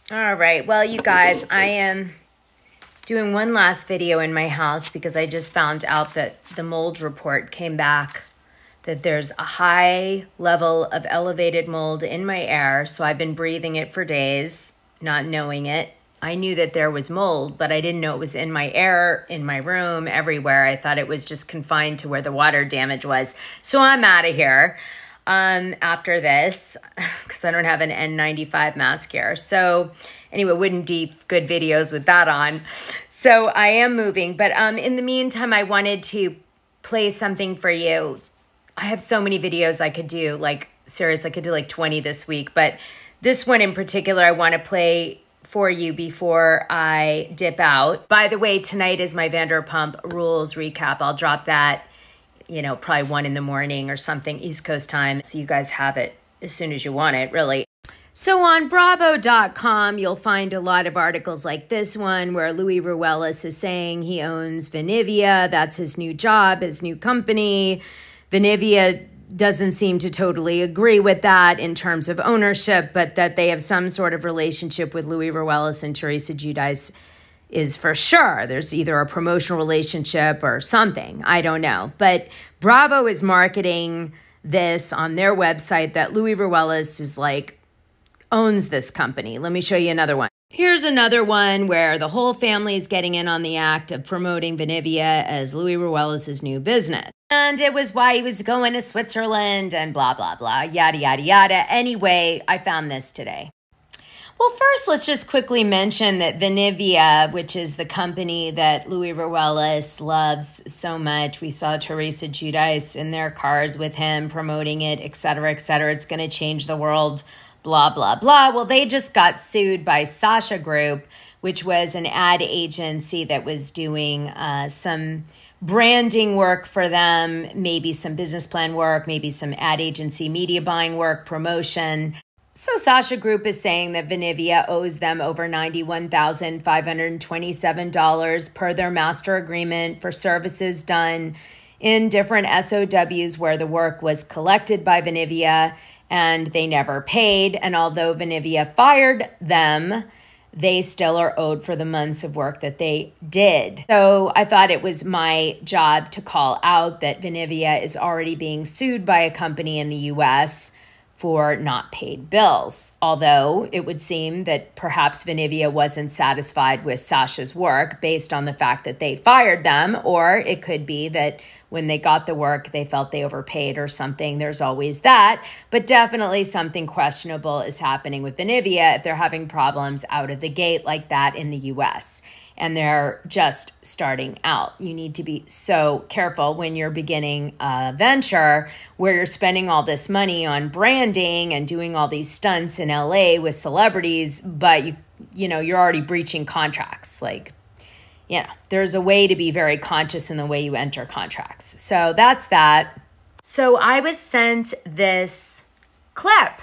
All right. Well, you guys, I am doing one last video in my house because I just found out that the mold report came back that there's a high level of elevated mold in my air. So I've been breathing it for days, not knowing it. I knew that there was mold, but I didn't know it was in my air, in my room, everywhere. I thought it was just confined to where the water damage was. So I'm out of here after this because I don't have an N95 mask here. So anyway, it wouldn't be good videos with that on. So I am moving, but in the meantime, I wanted to play something for you. I have so many videos I could do, like seriously, I could do like 20 this week, but this one in particular, I want to play for you before I dip out. By the way, tonight is my Vanderpump Rules recap. I'll drop that, you know, probably 1 in the morning or something East Coast time. So you guys have it as soon as you want it, really. So on Bravo.com, you'll find a lot of articles like this one where Louis Ruelas is saying he owns Venivia. That's his new job, his new company. Venivia doesn't seem to totally agree with that in terms of ownership, but that they have some sort of relationship with Louis Ruelas and Teresa Giudice is for sure. There's either a promotional relationship or something. I don't know. But Bravo is marketing this on their website that Louis Ruelas is like, owns this company. Let me show you another one. Here's another one where the whole family is getting in on the act of promoting Venivia as Louis Ruelas' new business. And it was why he was going to Switzerland and blah, blah, blah, yada, yada, yada. Anyway, I found this today. Well, first, let's just quickly mention that Venivia, which is the company that Louis Ruelas loves so much. We saw Teresa Giudice in their cars with him promoting it, et cetera, et cetera. It's going to change the world, blah, blah, blah. Well, they just got sued by Sasha Group, which was an ad agency that was doing some branding work for them, maybe some business plan work, maybe some ad agency media buying work, promotion. So Sasha Group is saying that Venivia owes them over $91,527 per their master agreement for services done in different SOWs where the work was collected by Venivia and they never paid. And although Venivia fired them, they still are owed for the months of work that they did. So I thought it was my job to call out that Venivia is already being sued by a company in the US for not paid bills. Although it would seem that perhaps Venivia wasn't satisfied with Sasha's work based on the fact that they fired them, or it could be that when they got the work, they felt they overpaid or something. There's always that, but definitely something questionable is happening with Venivia if they're having problems out of the gate like that in the US. And they're just starting out. You need to be so careful when you're beginning a venture where you're spending all this money on branding and doing all these stunts in LA with celebrities, but you know, you're already breaching contracts. Like, you know, there's a way to be very conscious in the way you enter contracts. So that's that. So I was sent this clip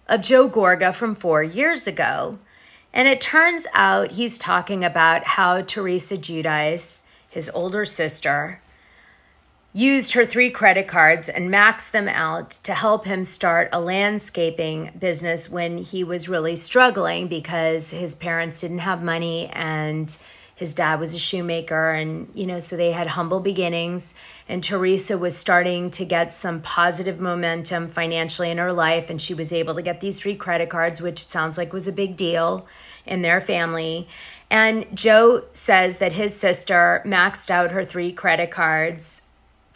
of Joe Gorga from 4 years ago. And it turns out he's talking about how Teresa Giudice, his older sister, used her 3 credit cards and maxed them out to help him start a landscaping business when he was really struggling because his parents didn't have money and his dad was a shoemaker, and, you know, so they had humble beginnings. And Teresa was starting to get some positive momentum financially in her life, and she was able to get these 3 credit cards, which it sounds like was a big deal in their family. And Joe says that his sister maxed out her 3 credit cards,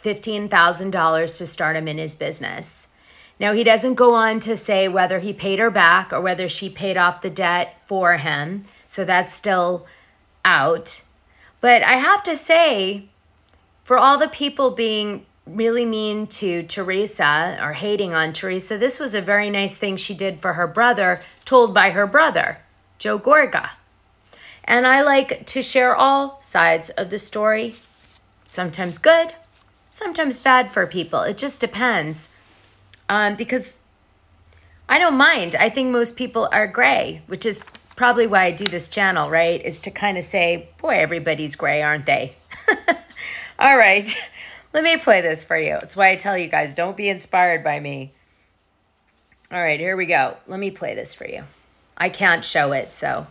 $15,000 to start him in his business. Now, he doesn't go on to say whether he paid her back or whether she paid off the debt for him. So that's still out. But I have to say, for all the people being really mean to Teresa or hating on Teresa, this was a very nice thing she did for her brother, told by her brother, Joe Gorga. And I like to share all sides of the story, sometimes good, sometimes bad for people. It just depends. Because I don't mind. I think most people are gray, which is probably why I do this channel, right? Is to kind of say, boy, everybody's gray, aren't they? All right, let me play this for you. It's why I tell you guys, don't be inspired by me. All right, here we go. Let me play this for you. I can't show it, so.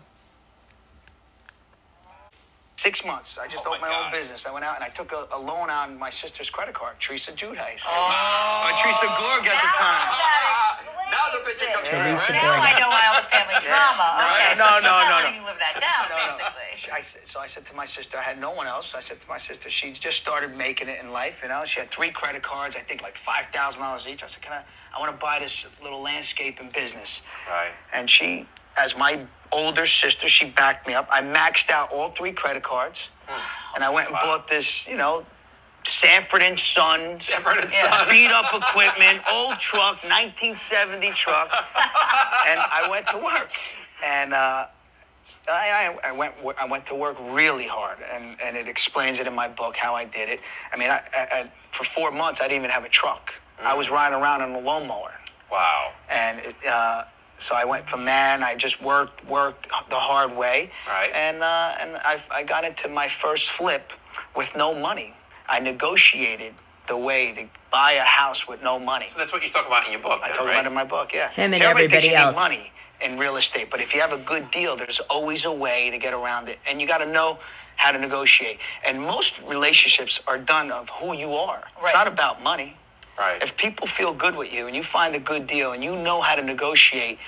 6 months. I just opened my own business. I went out and I took a loan on my sister's credit card, Teresa Judice. Or Teresa Gorga at the time. Now the picture comes Teresa right? Gorga. Now I know why all the family drama. Okay, No, so she's no, not no, letting you live that down, basically. So I said to my sister, I had no one else. I said to my sister, she just started making it in life, you know. She had 3 credit cards, I think like $5,000 each. I said, I want to buy this little landscaping business. Right. And she, as my older sister, she backed me up. I maxed out all 3 credit cards. And I went and bought this, you know, Sanford and Son, beat up equipment, old truck, 1970 truck. And I went to work. And I went to work really hard. And it explains it in my book how I did it. I mean, for 4 months, I didn't even have a truck. I was riding around on a lawnmower. Wow. And so I went from there, and I just worked the hard way. Right. And I got into my first flip with no money. I negotiated the way to buy a house with no money. So that's what you talk about in your book. I talk about it in my book, yeah. Him and See, everybody thinks everybody you else. need money in real estate, but if you have a good deal, there's always a way to get around it, and you got to know how to negotiate. And most relationships are done of who you are. Right. It's not about money. Right. If people feel good with you and you find a good deal and you know how to negotiate,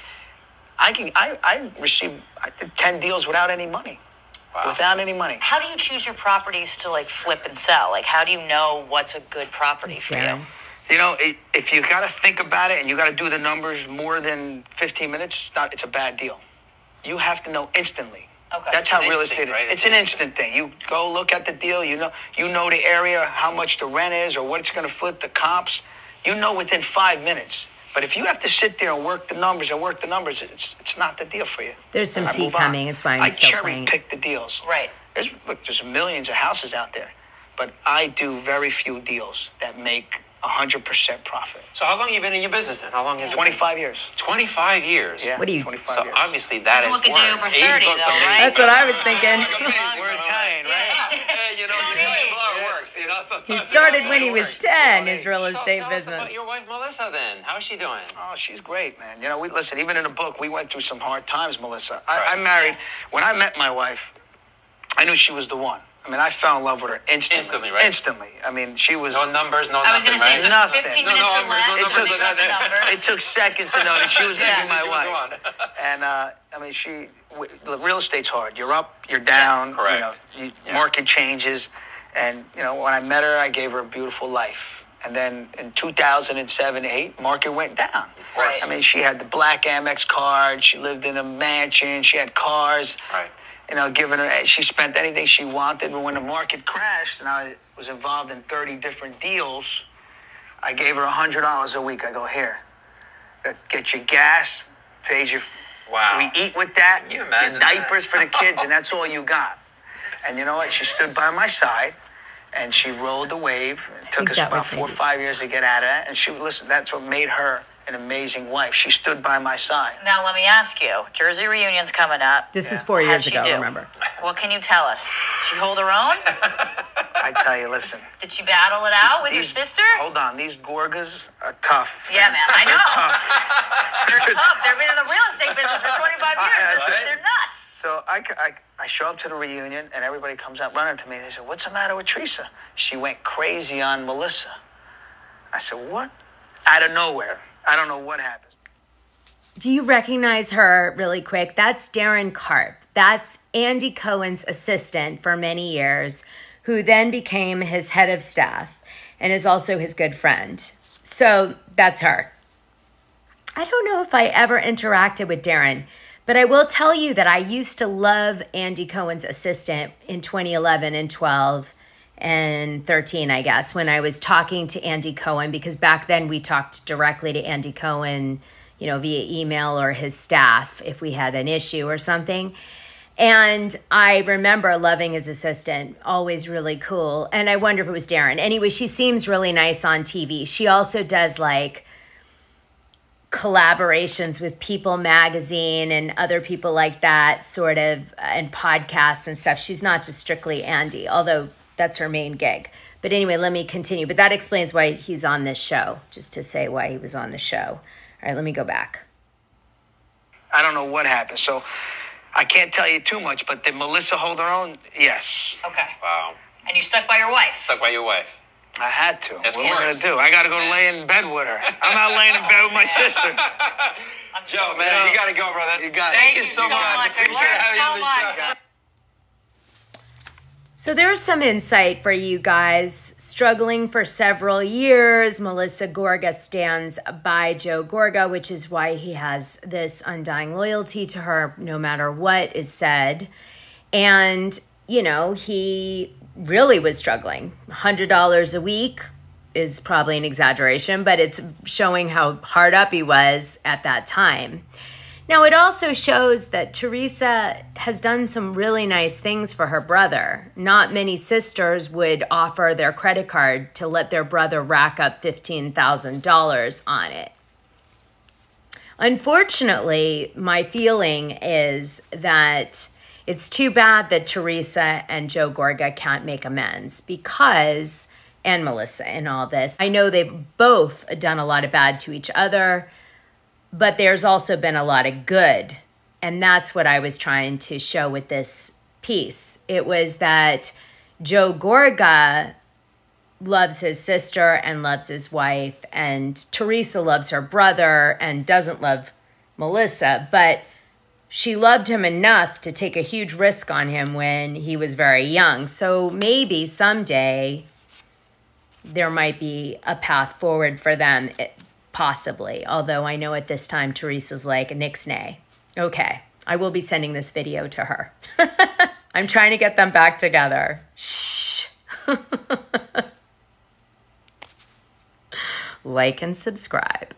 I did 10 deals without any money. Wow. Without any money. How do you choose your properties to like flip and sell? Like, how do you know what's a good property for you? You know, if you got to think about it and you got to do the numbers more than 15 minutes, it's a bad deal. You have to know instantly. Okay. That's how real estate is. Right? It's an instant thing. You go look at the deal. You know the area, how much the rent is, or what it's going to flip, the comps. You know within 5 minutes. But if you have to sit there and work the numbers, it's not the deal for you. There's some I tea move on. coming. It's fine. I Still cherry playing. pick the deals. Right. There's millions of houses out there, but I do very few deals that make 100% profit. So how long have you been in your business then? How long has it 25 years. 25 years? Yeah. What do you- 25 So years. obviously that is Looking to work. do for Age 30 looks though, amazing. right? That's what I was thinking. We're Italian, right? Hey, you know, the Italian blood works, you know. He Sometimes started it when he was works. 10, his real So estate tell us business. about your wife, Melissa, then. How is she doing? Oh, she's great, man. You know, listen, even in the book, we went through some hard times, Melissa. I Right. married, when I met my wife, I knew she was the one. I mean, I fell in love with her instantly. Instantly, right? Instantly. I mean, she was... No numbers, no I was nothing, going to say, right? just Nothing. 15 No, minutes no, or less. no It numbers, took no nothing. It took seconds to know that she was going to be my She was the wife. one. And, I mean, the real estate's hard. You're up, you're down. correct. You know, market changes. And, you know, when I met her, I gave her a beautiful life. And then in 2007, 8, market went down. Right. I mean, she had the black Amex card. She lived in a mansion. She had cars. Right. You know, she spent anything she wanted. But when the market crashed and I was involved in 30 different deals, I gave her $100 a week. I go, here, get your gas, pays your... Wow. We eat with that, Can you imagine your diapers for the kids, and that's all you got. And you know what? She stood by my side, and she rode the wave. It took us that about was 4 or maybe- 5 years to get out of that. And listen, that's what made her an amazing wife. She stood by my side. Now, let me ask you, Jersey reunion's coming up. This is 4 How'd years she ago, do? remember? What can you tell us? She hold her own? I tell you, listen. Did she battle it out with your these- sister? Hold on. These Gorgas are tough. Yeah, man, I They're know. tough. They're tough. They've been in the real estate business for 25 years. Right. They're nuts. So I show up to the reunion, and everybody comes up running to me. They said, what's the matter with Teresa? She went crazy on Melissa. I said, what? Out of nowhere. I don't know what happened. Do you recognize her really quick? That's Darren Karp. That's Andy Cohen's assistant for many years, who then became his head of staff and is also his good friend. So that's her. I don't know if I ever interacted with Darren, but I will tell you that I used to love Andy Cohen's assistant in 2011 and 12 and 13, I guess, when I was talking to Andy Cohen, because back then we talked directly to Andy Cohen, you know, via email or his staff if we had an issue or something. And I remember loving his assistant, always really cool. And I wonder if it was Darren. Anyway, she seems really nice on TV. She also does like collaborations with People Magazine and other people like that, sort of, and podcasts and stuff. She's not just strictly Andy, although that's her main gig. But anyway, let me continue. But that explains why he's on this show, just to say why he was on the show. All right, let me go back. I don't know what happened. So I can't tell you too much, but did Melissa hold her own? Yes. Okay. Wow. And you stuck by your wife. Stuck by your wife. I had to. That's what am I going worse. to do? I got to go lay in bed with her. I'm not laying in bed with my sister. Joe, man, you got to go, brother. You got it. Thank you so much. I Appreciate learned having you so on the show. much. So there's some insight for you guys. Struggling for several years, Melissa Gorga stands by Joe Gorga, which is why he has this undying loyalty to her no matter what is said. And, you know, he really was struggling. $100 a week is probably an exaggeration, but it's showing how hard up he was at that time. Now, it also shows that Teresa has done some really nice things for her brother. Not many sisters would offer their credit card to let their brother rack up $15,000 on it. Unfortunately, my feeling is that it's too bad that Teresa and Joe Gorga can't make amends because, and Melissa in all this, I know they've both done a lot of bad to each other, but there's also been a lot of good. And that's what I was trying to show with this piece. It was that Joe Gorga loves his sister and loves his wife, and Teresa loves her brother and doesn't love Melissa, but she loved him enough to take a huge risk on him when he was very young. So maybe someday there might be a path forward for them. Possibly, although I know at this time Teresa's like, nix-nay. Okay, I will be sending this video to her. I'm trying to get them back together. Shh. Like and subscribe.